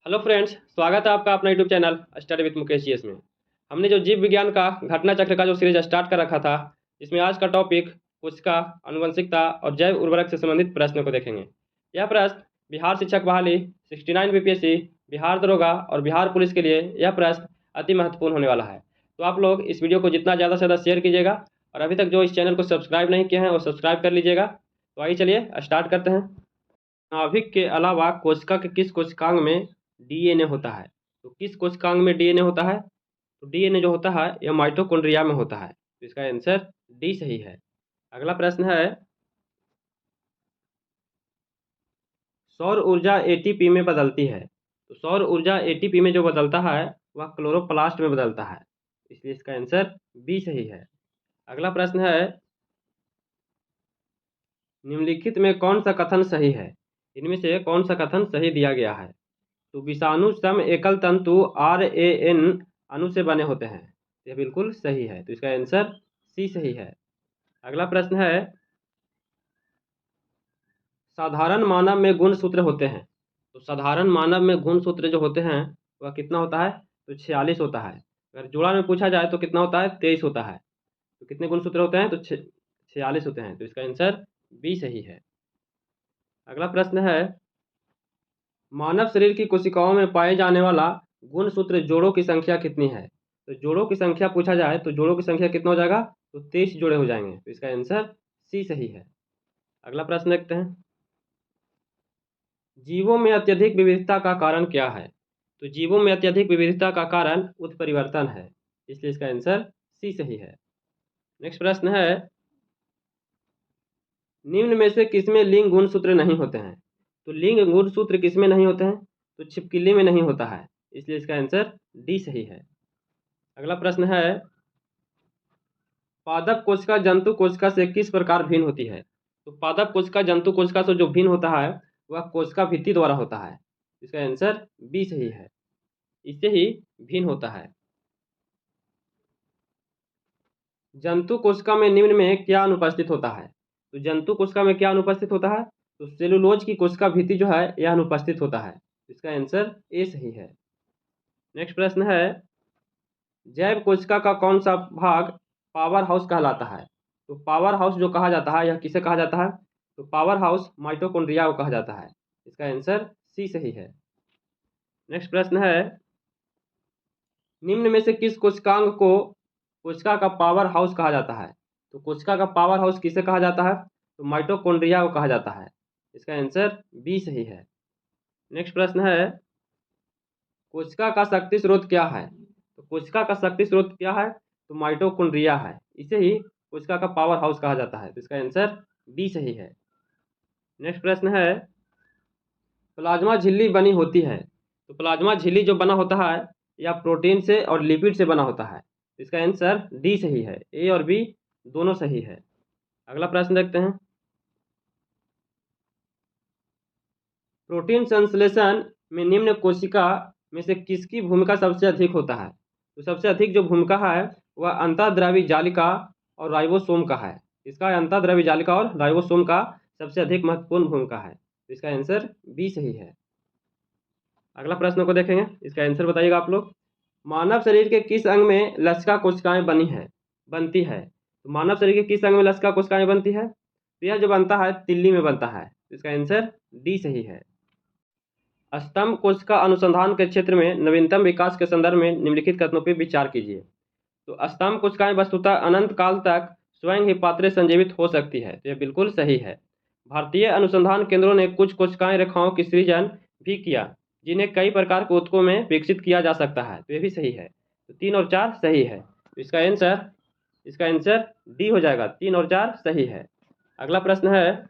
Hello friends, स्वागत है आपका अपना YouTube channel study with Mukesh GS में। हमने जो जीव विज्ञान का घटना चक्र का जो सीरीज स्टार्ट कर रखा था, इसमें आज का टॉपिक कोशिका, आनुवंशिकता और जैव उर्वरक से संबंधित प्रश्नों को देखेंगे। यह प्रश्न बिहार शिक्षक बहाली, 69 बीपीएससी, बिहार दरोगा और बिहार पुलिस के लिए यह प्रश्न अति महत्वपूर्ण होने वाला है। तो आप लोग इस वीडियो को जितना ज़्यादा से ज़्यादा शेयर कीजिएगा और अभी तक जो इस चैनल को सब्सक्राइब नहीं किए हैं वो सब्सक्राइब कर लीजिएगा। तो आइए चलिए स्टार्ट करते हैं। नाभिक के अलावा कोशिका के किस कोशिकांग में डीएनए होता है? तो किस कोशिकांग में डीएनए होता है? तो डीएनए जो होता है यह माइटोकॉन्ड्रिया में होता है। तो इसका आंसर डी सही है। अगला प्रश्न है, सौर ऊर्जा एटीपी में बदलती है। तो सौर ऊर्जा एटीपी में जो बदलता है वह क्लोरोप्लास्ट में बदलता है, इसलिए इसका आंसर बी सही है। अगला प्रश्न है, निम्नलिखित में कौन सा कथन सही है? इनमें से कौन सा कथन सही दिया गया है? तो विषाणु सम एकल तंतु RAN अणु से बने होते हैं, यह बिल्कुल सही है। तो इसका आंसर सी सही है। अगला प्रश्न है, साधारण मानव में गुणसूत्र होते हैं। तो साधारण मानव में गुणसूत्र जो होते हैं वह कितना होता है? तो 46 होता है। अगर जोड़ा में पूछा जाए तो कितना होता है? 23 होता है। तो कितने गुणसूत्र होते हैं? तो 46 होते हैं। तो इसका आंसर बी सही है। अगला प्रश्न है, मानव शरीर की कोशिकाओं में पाए जाने वाला गुणसूत्र जोड़ों की संख्या कितनी है? तो जोड़ों की संख्या पूछा जाए तो जोड़ों की संख्या कितना हो जाएगा? तो 23 जोड़े हो जाएंगे। तो इसका आंसर सी सही है। अगला प्रश्न देखते हैं, जीवों में अत्यधिक विविधता का कारण क्या है? तो जीवों में अत्यधिक विविधता का कारण उत्परिवर्तन है, इसलिए इसका आंसर सी सही है। नेक्स्ट प्रश्न है, निम्न में से किसमें लिंग गुणसूत्र नहीं होते हैं? तो लिंग गुणसूत्र किसमें नहीं होते हैं? तो छिपकली में नहीं होता है, इसलिए इसका आंसर डी सही है। अगला प्रश्न है, पादप कोशिका जंतु कोशिका से किस प्रकार भिन्न होती है? तो पादप कोशिका जंतु कोशिका से जो भिन्न होता है वह कोशिका भित्ति द्वारा होता है, इसका आंसर बी सही है। इससे ही भिन्न होता है। जंतु कोशिका में निम्न में क्या अनुपस्थित होता है? तो जंतु कोशिका में क्या अनुपस्थित होता है? तो सेलुलोज की कोशिका भित्ति जो है यह अनुपस्थित होता है, इसका आंसर ए सही है। नेक्स्ट प्रश्न है, जैव कोशिका का कौन सा भाग पावर हाउस कहलाता है? तो पावर हाउस जो कहा जाता है यह किसे कहा जाता है? तो पावर हाउस माइटोकॉन्ड्रिया को कहा जाता है, इसका आंसर सी सही है। नेक्स्ट प्रश्न है, निम्न में से किस कोशिकांग को कोशिका का पावर हाउस कहा जाता है? तो कोशिका का पावर हाउस किसे कहा जाता है? तो माइटोकॉन्ड्रिया को कहा जाता है, इसका आंसर बी सही है। नेक्स्ट प्रश्न है, कोशिका का शक्ति स्रोत क्या है? तो कोशिका का शक्ति स्रोत क्या है? तो माइटोकॉन्ड्रिया है, इसे ही कोशिका का पावर हाउस कहा जाता है, तो इसका आंसर बी सही है। नेक्स्ट प्रश्न है, प्लाज्मा झिल्ली बनी होती है। तो प्लाज्मा झिल्ली जो बना होता है या प्रोटीन से और लिपिड से बना होता है, इसका आंसर डी सही है। ए और बी दोनों सही है। अगला प्रश्न देखते हैं, प्रोटीन संश्लेषण में निम्न कोशिका में से किसकी भूमिका सबसे अधिक होता है? तो सबसे अधिक जो भूमिका है वह अंतःद्रवी जालिका और राइबोसोम का है। इसका अंतःद्रवी जालिका और राइबोसोम का सबसे अधिक महत्वपूर्ण भूमिका है, तो इसका आंसर बी सही है। अगला प्रश्न को देखेंगे, इसका आंसर बताइएगा आप लोग। मानव शरीर के किस अंग में लसिका कोशिकाएं बनती है? तो मानव शरीर के किस अंग में लसिका कोशिकाएं बनती है? तो यह जो बनता है तिल्ली में बनता है, इसका आंसर डी सही है। स्तंभ कोशिका अनुसंधान के क्षेत्र में नवीनतम विकास के संदर्भ में निम्नलिखित कथनों पर विचार कीजिए। तो स्तंभ कोशिकाएं वस्तुतः अनंत काल तक स्वयं ही पात्रे संजीवित हो सकती है, तो यह बिल्कुल सही है। भारतीय अनुसंधान केंद्रों ने कुछ कोशिकाएं रेखाओं की सृजन भी किया, जिन्हें कई प्रकार के ऊतकों में विकसित किया जा सकता है, तो यह भी सही है। तो 3 और 4 सही है, तो इसका आंसर डी हो जाएगा। 3 और 4 सही है। अगला प्रश्न है,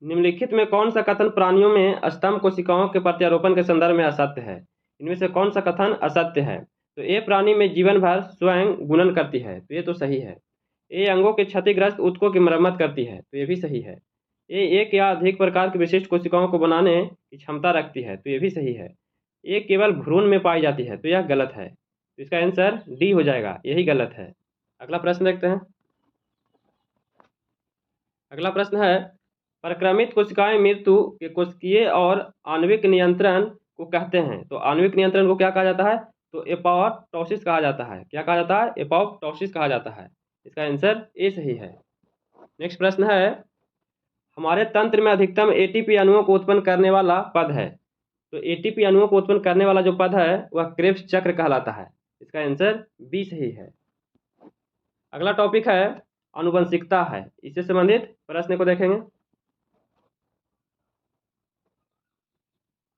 निम्नलिखित में कौन सा कथन प्राणियों में स्तंभ कोशिकाओं के प्रत्यारोपण के संदर्भ में असत्य है? इनमें से कौन सा कथन असत्य है? तो ए प्राणी में जीवन भर स्वयं गुणन करती है, तो ये तो सही है। ए अंगों के क्षतिग्रस्त ऊतकों की मरम्मत करती है, तो ये भी सही है। ए एक या अधिक प्रकार की विशिष्ट कोशिकाओं को बनाने की क्षमता रखती है, तो ये भी सही है। ए केवल भ्रूण में पाई जाती है, तो यह गलत है। तो इसका आंसर डी हो जाएगा, यही गलत है। अगला प्रश्न देखते हैं। अगला प्रश्न है, परिक्रमित कोशिकाएं मृत्यु के कोशिकीय और आणविक नियंत्रण को कहते हैं। तो आणविक नियंत्रण को क्या कहा जाता है? तो एपोप्टोसिस कहा जाता है। क्या कहा जाता है? एपोप्टोसिस कहा जाता है। इसका आंसर ए सही है। नेक्स्ट प्रश्न है, हमारे तंत्र में अधिकतम एटीपी अणुओं को उत्पन्न करने वाला पद है। तो एटीपी अणुओं को उत्पन्न करने वाला जो पद है वह क्रेब्स चक्र कहलाता है। इसका आंसर बी सही है। अगला टॉपिक है आनुवंशिकता है। इससे संबंधित प्रश्न को देखेंगे।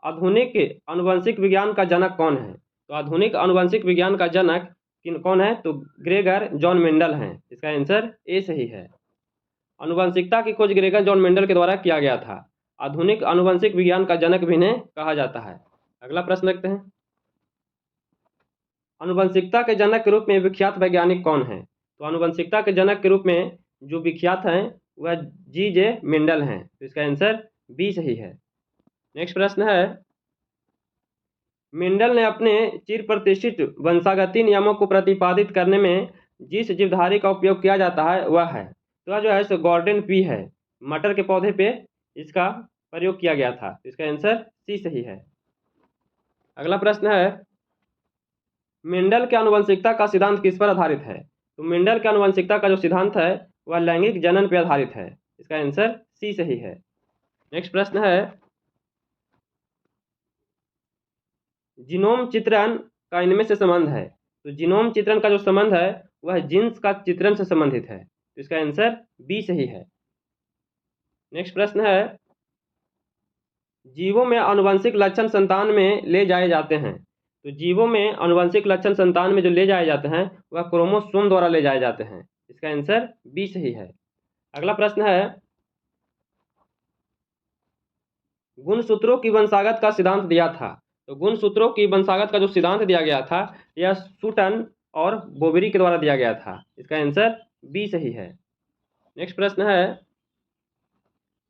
आधुनिक आनुवंशिक विज्ञान का जनक कौन है? तो आधुनिक आनुवंशिक विज्ञान का जनक कौन है? तो ग्रेगर जॉन मेंडल हैं। इसका आंसर ए सही है। आनुवंशिकता की खोज ग्रेगर जॉन मेंडल के द्वारा किया गया था। आधुनिक आनुवंशिक विज्ञान का जनक भी इन्हें कहा जाता है। अगला प्रश्न देखते हैं, आनुवंशिकता के जनक के रूप में विख्यात वैज्ञानिक कौन है? तो आनुवंशिकता के जनक के रूप में जो विख्यात हैं वह जी.जे. मेंडल हैं। तो इसका आंसर बी सही है। नेक्स्ट प्रश्न है, मेंडल ने अपने चिर प्रतिष्ठित वंशागति नियमों को प्रतिपादित करने में जिस जीवधारी का उपयोग किया जाता है वह है, तो जो है सो गॉर्डन पी है। मटर के पौधे पे इसका प्रयोग किया गया था। इसका आंसर सी सही है। अगला प्रश्न है, मेंडल के आनुवंशिकता का सिद्धांत किस पर आधारित है? तो मेंडल के आनुवंशिकता का जो सिद्धांत है वह लैंगिक जनन पर आधारित है। इसका आंसर सी सही है। नेक्स्ट प्रश्न है, जीनोम चित्रण का इनमें से संबंध है। तो जीनोम चित्रण का जो संबंध है वह जीन्स का चित्रण से संबंधित है। तो इसका आंसर बी सही है। नेक्स्ट प्रश्न है, जीवों में आनुवंशिक लक्षण संतान में ले जाए जाते हैं। तो जीवों में आनुवंशिक लक्षण संतान में जो ले जाए जाते हैं वह क्रोमोसोम द्वारा ले जाए जाते हैं। इसका आंसर बी सही है। अगला प्रश्न है, गुणसूत्रों की वंशागत का सिद्धांत दिया था। तो गुणसूत्रों की वंशागत का जो सिद्धांत दिया गया था यह सूटन और बोबरी के द्वारा दिया गया था। इसका आंसर बी सही है। नेक्स्ट प्रश्न है,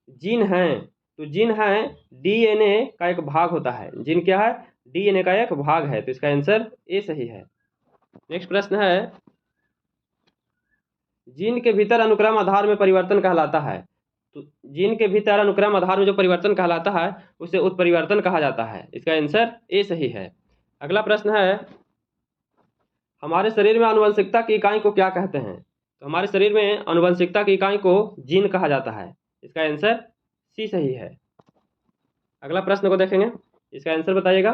जीन है। तो जीन है डीएनए का एक भाग होता है। जीन क्या है? डीएनए का एक भाग है। तो इसका आंसर ए सही है। नेक्स्ट प्रश्न है, जीन के भीतर अनुक्रम आधार में परिवर्तन कहलाता है। तो जीन के भीतर अनुक्रम आधार में जो परिवर्तन कहलाता है उसे उत्परिवर्तन कहा जाता है। इसका आंसर ए सही है। अगला प्रश्न है, हमारे शरीर में आनुवंशिकता की इकाई को क्या कहते हैं? तो हमारे शरीर में आनुवंशिकता की इकाई को जीन कहा जाता है। इसका आंसर सी सही है। अगला प्रश्न को देखेंगे, इसका आंसर बताइएगा।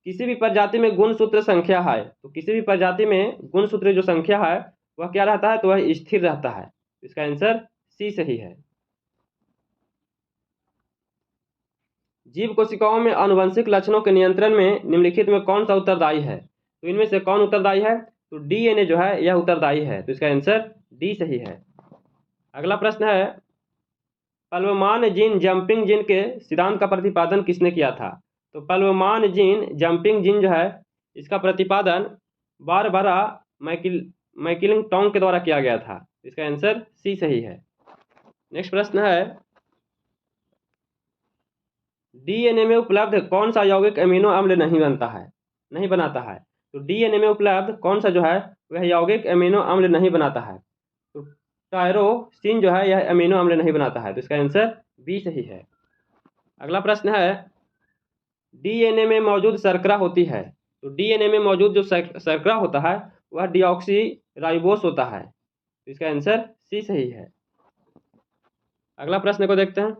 किसी भी प्रजाति में गुणसूत्र संख्या है। तो किसी भी प्रजाति में गुणसूत्र जो संख्या है वह क्या रहता है? तो वह स्थिर रहता है। इसका आंसर सी सही है। जीव कोशिकाओं में आनुवंशिक लक्षणों के नियंत्रण में निम्नलिखित में कौन सा उत्तरदायी है? तो इनमें से कौन उत्तरदायी है? तो डीएनए जो है यह उत्तरदायी है। तो इसका आंसर डी सही है। अगला प्रश्न है, पल्वमान जीन जंपिंग जीन के सिद्धांत का प्रतिपादन किसने किया था? तो पल्वमान जीन जंपिंग जीन जो है इसका प्रतिपादन बारबरा मैकिलिंगटन के द्वारा किया गया था। इसका आंसर सी सही है। नेक्स्ट प्रश्न है, डीएनए में उपलब्ध कौन सा यौगिक अमीनो अम्ल नहीं बनाता है? तो डीएनए में उपलब्ध कौन सा जो है वह यौगिक अमीनो अम्ल नहीं बनाता है? तो टायरोसिन जो है यह अमीनो अम्ल नहीं बनाता है। तो इसका आंसर बी सही है। अगला प्रश्न है, डीएनए में मौजूद शर्करा होती है। तो डीएनए में मौजूद जो शर्करा होता है वह डीऑक्सी राइबोस होता है। तो इसका आंसर सी सही है। अगला प्रश्न को देखते हैं,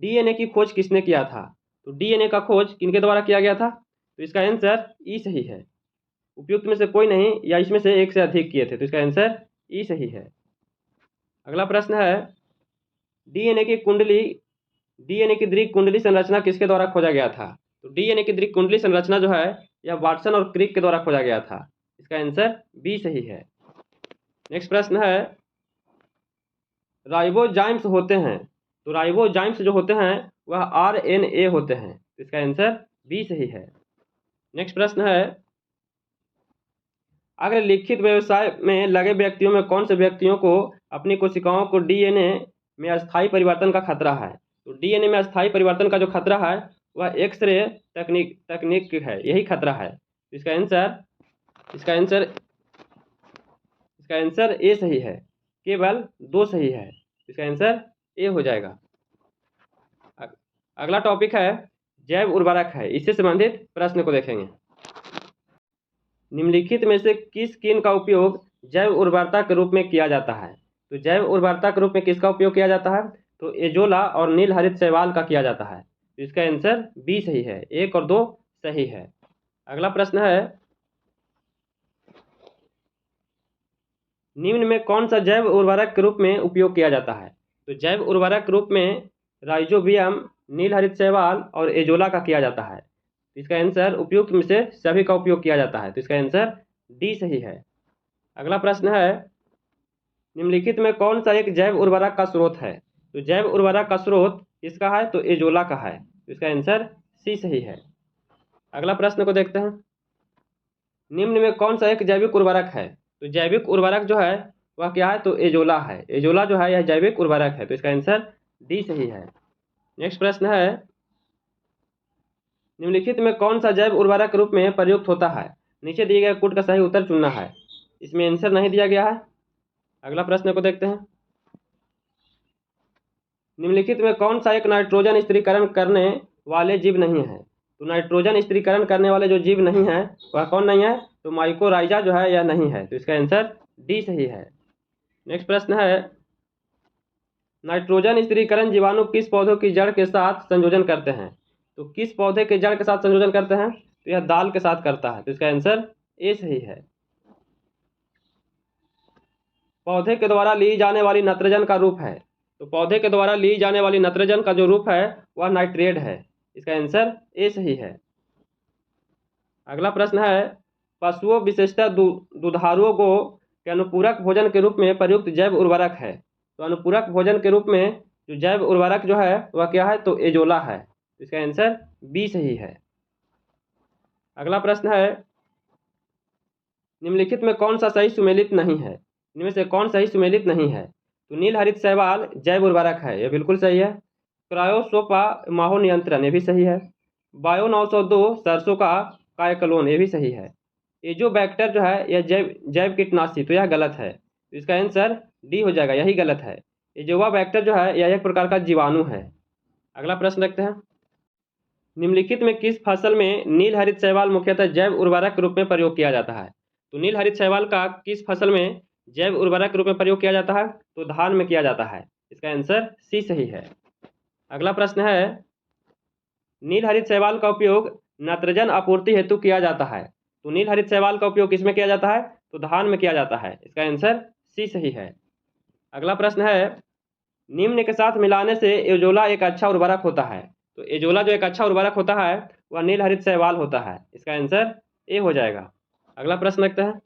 डीएनए की खोज किसने किया था? तो डीएनए का खोज किनके द्वारा किया गया था? तो इसका आंसर ई सही है। उपयुक्त में से कोई नहीं या इसमें से एक से अधिक किए थे। तो इसका आंसर ई सही है। अगला प्रश्न है, डीएनए की दीर्घ कुंडली संरचना किसके द्वारा खोजा गया था? तो डीएनए की दीर्घ कुंडली संरचना जो है यह वाटसन और क्रिक के द्वारा खोजा गया था। इसका आंसर बी सही है। नेक्स्ट प्रश्न है, राइबोजाइम्स होते हैं। तो राइबोजाइम्स जो होते हैं वह आरएनए होते हैं। इसका आंसर बी सही है। नेक्स्ट प्रश्न है, अगर लिखित व्यवसाय में लगे व्यक्तियों में कौन से व्यक्तियों को अपनी कोशिकाओं को डीएनए में अस्थायी परिवर्तन का खतरा है? तो डीएनए में अस्थायी परिवर्तन का जो खतरा है वह एक्सरे तकनीक है, यही खतरा है। इसका आंसर ए सही है। केवल 2 सही है। इसका आंसर ए हो जाएगा। अगला टॉपिक है जैव उर्वरक है, इससे संबंधित प्रश्न को देखेंगे। निम्नलिखित में से किस किन का उपयोग जैव उर्वरता के रूप में किया जाता है? तो जैव उर्वरता के रूप में किसका उपयोग किया जाता है? तो एजोला और नील हरित शैवाल का किया जाता है। तो इसका आंसर बी सही है, 1 और 2 सही है। अगला प्रश्न है निम्न में कौन सा जैव उर्वरक के रूप में उपयोग किया जाता है? तो जैव उर्वरक के रूप में राइजोबियम, नील हरित शैवाल और एजोला का किया जाता है। इसका आंसर उपयुक्त में से सभी का उपयोग किया जाता है। तो इसका आंसर डी सही है। अगला प्रश्न है निम्नलिखित में कौन सा एक जैव उर्वरक का स्रोत है? तो जैव उर्वरक का स्रोत किसका है? तो एजोला का है। तो इसका आंसर सी सही है। अगला प्रश्न को देखते हैं। निम्न में कौन सा एक जैविक उर्वरक है? तो जैविक उर्वरक जो है वह क्या है? तो एजोला है। एजोला जो है यह जैविक उर्वरक है। तो इसका आंसर डी सही है। नेक्स्ट प्रश्न है निम्नलिखित में कौन सा जैव उर्वरक के रूप में प्रयुक्त होता है? नीचे दिए गए कोड का सही उत्तर चुनना है। इसमें आंसर नहीं दिया गया है। अगला प्रश्न को देखते हैं। निम्नलिखित में कौन सा एक नाइट्रोजन स्थिरीकरण करने वाले जीव नहीं है? तो नाइट्रोजन स्थिरीकरण करने वाले जो जीव नहीं है वह कौन नहीं है? तो माइकोराइजा जो है यह नहीं है। तो इसका आंसर डी सही है। नेक्स्ट प्रश्न है नाइट्रोजन स्थिरीकरण जीवाणु किस पौधों की जड़ के साथ संयोजन करते हैं? तो किस पौधे के जड़ के साथ संयोजन करते हैं? तो यह दाल के साथ करता है। तो इसका आंसर ए सही है। पौधे के द्वारा ली जाने वाली नाइट्रोजन का रूप है। तो पौधे के द्वारा ली जाने वाली नाइट्रोजन का जो रूप है वह नाइट्रेट है। इसका आंसर ए सही है। अगला प्रश्न है पशुओं विशेषतः दुधारुओं को के अनुपूरक भोजन के रूप में प्रयुक्त जैव उर्वरक है। तो अनुपूरक भोजन के रूप में जो जैव उर्वरक जो है वह क्या है? तो एजोला है। इसका आंसर बी सही है। अगला प्रश्न है निम्नलिखित में कौन सा सही सुमेलित नहीं है? इनमें से कौन सही सुमेलित नहीं है? तो नील हरित शैवाल जैव उर्वरक है, यह बिल्कुल सही है। क्रायोसोपा माहो नियंत्रण, ये भी सही है। बायो 902 सरसों का कायक्लोन, ये भी सही है। एजोबैक्टर जो है यह जैव कीटनाशी, तो यह गलत है। तो इसका आंसर डी हो जाएगा, यही गलत है। एजोबाबैक्टर जो है यह एक प्रकार का जीवाणु है। अगला प्रश्न देखते हैं। निम्नलिखित में किस फसल में नील हरित शैवाल मुख्यतः जैव उर्वरक के रूप में प्रयोग किया जाता है? तो नील हरित शैवाल का किस फसल में जैव उर्वरक के रूप में प्रयोग किया जाता है? तो धान में किया जाता है। इसका आंसर सी सही है। अगला प्रश्न है नील हरित शैवाल का उपयोग नाइट्रोजन आपूर्ति हेतु किया जाता है। तो नील हरित शैवाल का उपयोग किसमें किया जाता है? तो धान में किया जाता है। इसका आंसर सी सही है। अगला प्रश्न है निम्न के साथ मिलाने से एजोला एक अच्छा उर्वरक होता है। तो एजोला जो एक अच्छा उर्वरक होता है वह नील हरित शैवाल होता है। इसका आंसर ए हो जाएगा। अगला प्रश्न देखते हैं।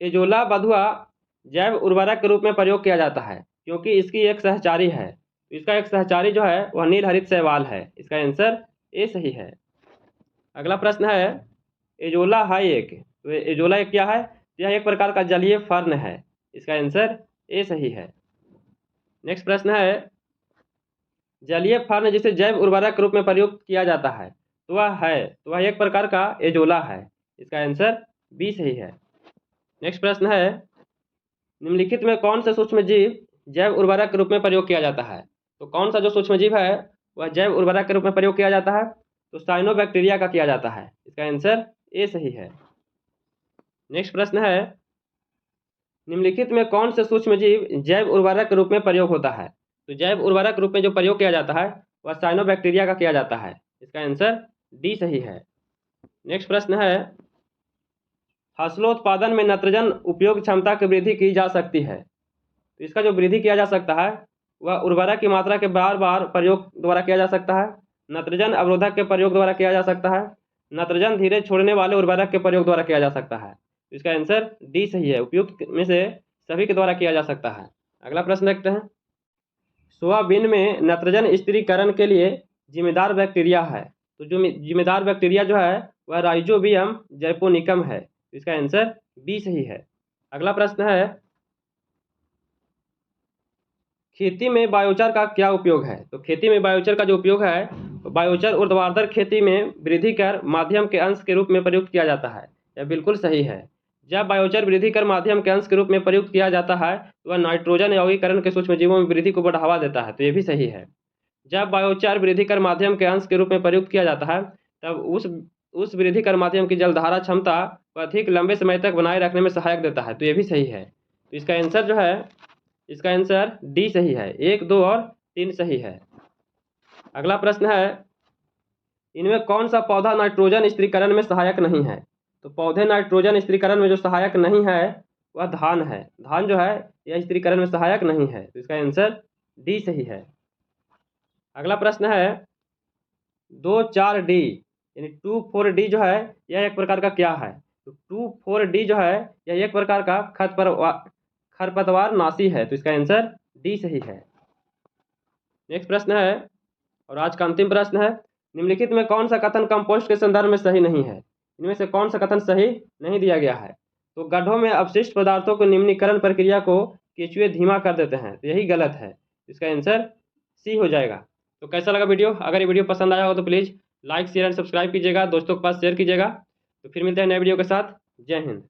एजोला बधुआ जैव उर्वरक के रूप में प्रयोग किया जाता है क्योंकि इसकी एक सहचारी है। तो इसका एक सहचारी जो है वह नील हरित शैवाल है। इसका आंसर ए सही है। अगला प्रश्न है एजोला है एक, तो एजोला एक क्या है? यह एक प्रकार का जलीय फर्न है। इसका आंसर ए सही है। नेक्स्ट प्रश्न है जलीय फर्न जिसे जैव उर्वरक के रूप में प्रयोग किया जाता है तो वह एक प्रकार का एजोला है। इसका आंसर बी सही है। नेक्स्ट प्रश्न है निम्नलिखित में कौन सा सूक्ष्म जीव जैव उर्वरक के रूप में प्रयोग किया जाता है? तो कौन सा जो सूक्ष्म जीव है वह जैव उर्वरक के रूप में प्रयोग किया जाता है? तो साइनोबैक्टीरिया का किया जाता है। इसका आंसर ए सही है। नेक्स्ट प्रश्न है निम्नलिखित में कौन से सूक्ष्म जीव जैव उर्वरक के रूप में प्रयोग होता है? तो जैव उर्वरक रूप में जो प्रयोग किया जाता है वह साइनोबैक्टीरिया का किया जाता है। इसका आंसर डी सही है। नेक्स्ट प्रश्न है फसलोत्पादन में नाइट्रोजन उपयोग क्षमता की वृद्धि की जा सकती है। तो इसका जो वृद्धि किया जा सकता है वह उर्वरक की मात्रा के बार बार प्रयोग द्वारा किया जा सकता है, नाइट्रोजन अवरोधक के प्रयोग द्वारा किया जा सकता है, नाइट्रोजन धीरे छोड़ने वाले उर्वरक के प्रयोग द्वारा किया जा सकता है। इसका आंसर डी सही है, उपयुक्त में से सभी के द्वारा किया जा सकता है। अगला प्रश्न देखते हैं सोयाबीन में नाइट्रोजन स्थिरीकरण के लिए जिम्मेदार बैक्टीरिया है। तो जो जिम्मेदार बैक्टीरिया जो है वह राइजोबियम जैपोनिकम है। इसका आंसर बी सही है। अगला प्रश्न है खेती में बायोचार का क्या उपयोग है? तो खेती में बायोचार का जो उपयोग है तो बायोचार ऊर्ध्वाधर खेती में वृद्धि कर माध्यम के अंश के रूप में प्रयुक्त किया जाता है। यह बिल्कुल सही है। जब बायोचार वृद्धिकर माध्यम के अंश के रूप में प्रयुक्त किया जाता है तो वह नाइट्रोजन यौगिकरण के सूक्ष्मजीवों में वृद्धि को बढ़ावा देता है, तो ये भी सही है। जब बायोचार वृद्धिकर माध्यम के अंश के रूप में प्रयुक्त किया जाता है तब उस वृद्धिकर माध्यम की जलधारा क्षमता को अधिक लंबे समय तक बनाए रखने में सहायक देता है, तो ये भी सही है। तो इसका आंसर जो है, इसका आंसर डी सही है। 1, 2 और 3 सही है। अगला प्रश्न है, इनमें कौन सा पौधा नाइट्रोजन स्थिरीकरण में सहायक नहीं है? तो पौधे नाइट्रोजन स्थिरीकरण में जो सहायक नहीं है वह धान है। धान जो है यह स्थिरीकरण में सहायक नहीं है, तो इसका आंसर डी सही है। अगला प्रश्न है, 2,4-D यानी 2,4-D जो है यह एक प्रकार का क्या है? तो 2,4-D जो है यह एक प्रकार का खरपतवार नाशी है, तो इसका आंसर डी सही है। नेक्स्ट प्रश्न है और आज का अंतिम प्रश्न है, निम्नलिखित में कौन सा कथन कंपोस्ट के संदर्भ में सही नहीं है? इनमें से कौन सा कथन सही नहीं दिया गया है? तो गड्ढों में अपशिष्ट पदार्थों को निम्नीकरण प्रक्रिया को केंचुए धीमा कर देते हैं, तो यही गलत है। इसका आंसर सी हो जाएगा। तो कैसा लगा वीडियो? अगर ये वीडियो पसंद आया हो तो please like, share and subscribe कीजिएगा, दोस्तों के पास शेयर कीजिएगा। तो फिर मिलते हैं नए वीडियो के साथ। जय हिंद।